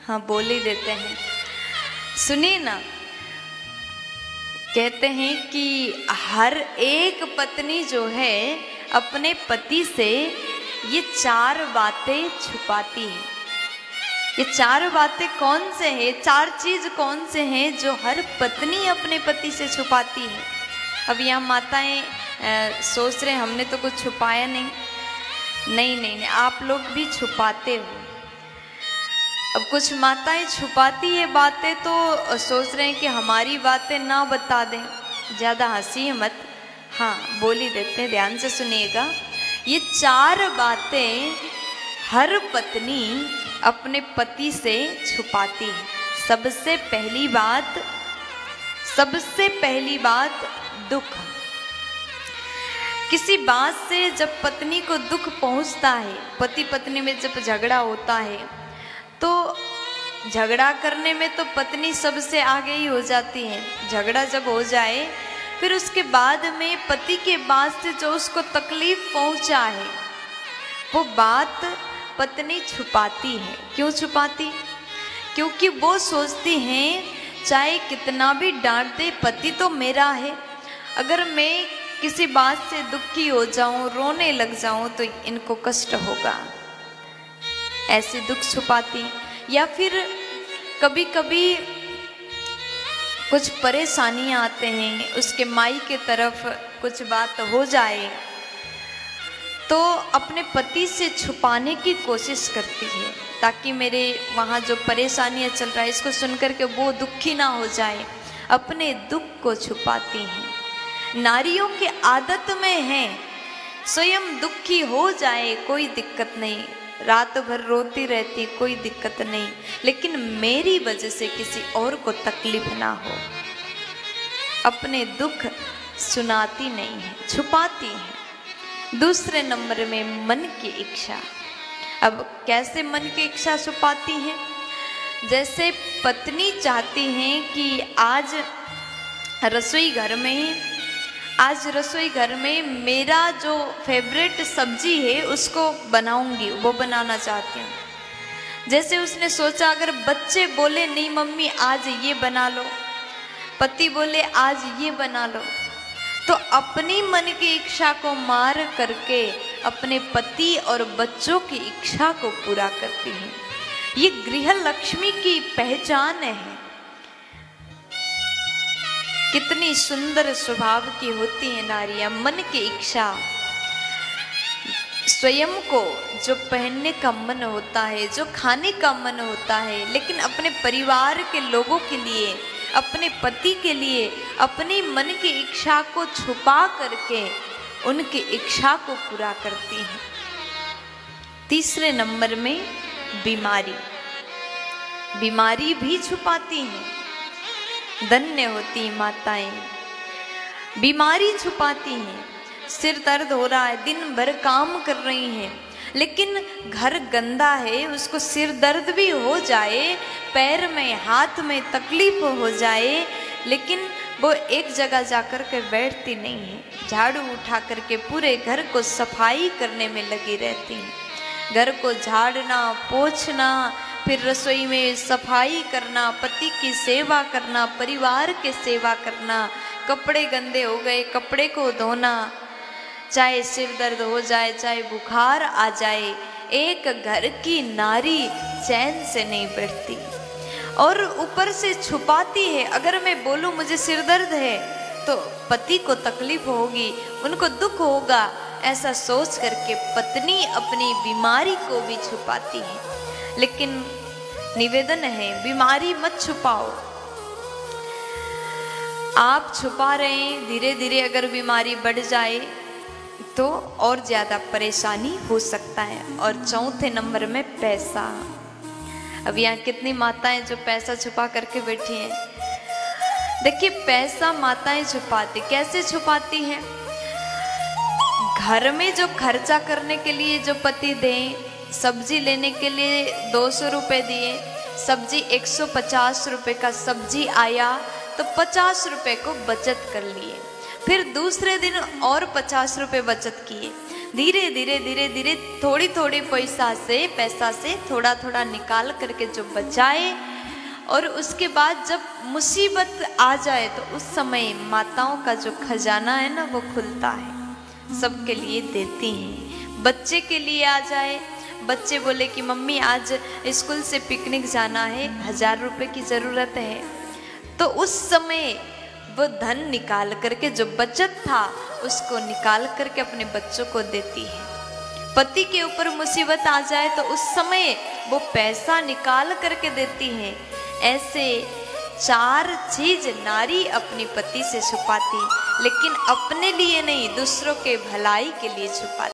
हाँ बोल ही देते हैं। सुनिए ना, कहते हैं कि हर एक पत्नी जो है अपने पति से ये 4 बातें छुपाती है। ये 4 बातें कौन से हैं, 4 चीज कौन से हैं जो हर पत्नी अपने पति से छुपाती है। अब यहाँ माताएं सोच रहे हमने तो कुछ छुपाया नहीं। नहीं नहीं नहीं, आप लोग भी छुपाते हो। अब कुछ माताएं छुपाती है बातें तो सोच रहे हैं कि हमारी बातें ना बता दें। ज़्यादा हंसी मत, हाँ बोल ही देते हैं, ध्यान से सुनिएगा। ये 4 बातें हर पत्नी अपने पति से छुपाती है। सबसे पहली बात दुख। किसी बात से जब पत्नी को दुख पहुंचता है, पति पत्नी में जब झगड़ा होता है तो झगड़ा करने में तो पत्नी सबसे आगे ही हो जाती है। झगड़ा जब हो जाए फिर उसके बाद में पति के बात से जो उसको तकलीफ पहुंचा है वो बात पत्नी छुपाती है। क्यों छुपाती? क्योंकि वो सोचती हैं चाहे कितना भी डांट दे पति तो मेरा है, अगर मैं किसी बात से दुखी हो जाऊं, रोने लग जाऊं तो इनको कष्ट होगा, ऐसे दुख छुपाती। या फिर कभी कभी कुछ परेशानियां आते हैं, उसके माई के तरफ कुछ बात हो जाए तो अपने पति से छुपाने की कोशिश करती है ताकि मेरे वहाँ जो परेशानियां चल रहा है इसको सुनकर के वो दुखी ना हो जाए, अपने दुख को छुपाती हैं। नारियों की आदत में है स्वयं दुखी हो जाए कोई दिक्कत नहीं, रात भर रोती रहती कोई दिक्कत नहीं, लेकिन मेरी वजह से किसी और को तकलीफ ना हो। अपने दुख सुनाती नहीं है, छुपाती है। दूसरे नंबर में मन की इच्छा। अब कैसे मन की इच्छा छुपाती हैं? जैसे पत्नी चाहती हैं कि आज रसोई घर में मेरा जो फेवरेट सब्जी है उसको बनाऊंगी, वो बनाना चाहती हूँ। जैसे उसने सोचा अगर बच्चे बोले नहीं मम्मी आज ये बना लो, पति बोले आज ये बना लो, तो अपनी मन की इच्छा को मार करके अपने पति और बच्चों की इच्छा को पूरा करती है। ये गृह लक्ष्मी की पहचान है। कितनी सुंदर स्वभाव की होती है नारियां। मन की इच्छा, स्वयं को जो पहनने का मन होता है, जो खाने का मन होता है, लेकिन अपने परिवार के लोगों के लिए, अपने पति के लिए अपनी मन की इच्छा को छुपा करके उनकी इच्छा को पूरा करती हैं। तीसरे नंबर में बीमारी भी छुपाती हैं। धन्य होती माताएं, बीमारी छुपाती हैं। सिर दर्द हो रहा है, दिन भर काम कर रही हैं, लेकिन घर गंदा है, उसको सिर दर्द भी हो जाए, पैर में हाथ में तकलीफ हो जाए, लेकिन वो एक जगह जाकर के बैठती नहीं है। झाड़ू उठा करके पूरे घर को सफाई करने में लगी रहती हैं। घर को झाड़ना, पोंछना, फिर रसोई में सफाई करना, पति की सेवा करना, परिवार की सेवा करना, कपड़े गंदे हो गए कपड़े को धोना, चाहे सिर दर्द हो जाए, चाहे बुखार आ जाए, एक घर की नारी चैन से नहीं बैठती। और ऊपर से छुपाती है, अगर मैं बोलूं मुझे सिर दर्द है तो पति को तकलीफ होगी, उनको दुख होगा, ऐसा सोच करके पत्नी अपनी बीमारी को भी छुपाती है। लेकिन निवेदन है बीमारी मत छुपाओ। आप छुपा रहे हैं, धीरे धीरे अगर बीमारी बढ़ जाए तो और ज़्यादा परेशानी हो सकता है। और चौथे नंबर में पैसा। अब यहाँ कितनी माताएं जो पैसा छुपा करके बैठी हैं। देखिए पैसा माताएं छुपाती, कैसे छुपाती हैं? घर में जो खर्चा करने के लिए जो पति दें, सब्जी लेने के लिए 200 रुपये दिए, सब्जी 150 रुपये का सब्जी आया तो 50 रुपये को बचत कर लिए, फिर दूसरे दिन और 50 रुपये बचत किए, धीरे धीरे धीरे धीरे थोड़ी थोड़ी पैसा से थोड़ा थोड़ा निकाल करके जो बचाए, और उसके बाद जब मुसीबत आ जाए तो उस समय माताओं का जो खजाना है ना वो खुलता है, सबके लिए देती हैं। बच्चे के लिए आ जाए, बच्चे बोले कि मम्मी आज स्कूल से पिकनिक जाना है, 1000 रुपये की ज़रूरत है, तो उस समय वो धन निकाल करके जो बचत था उसको निकाल करके अपने बच्चों को देती है। पति के ऊपर मुसीबत आ जाए तो उस समय वो पैसा निकाल करके देती है। ऐसे 4 चीज नारी अपनी पति से छुपाती, लेकिन अपने लिए नहीं, दूसरों के भलाई के लिए छुपाती।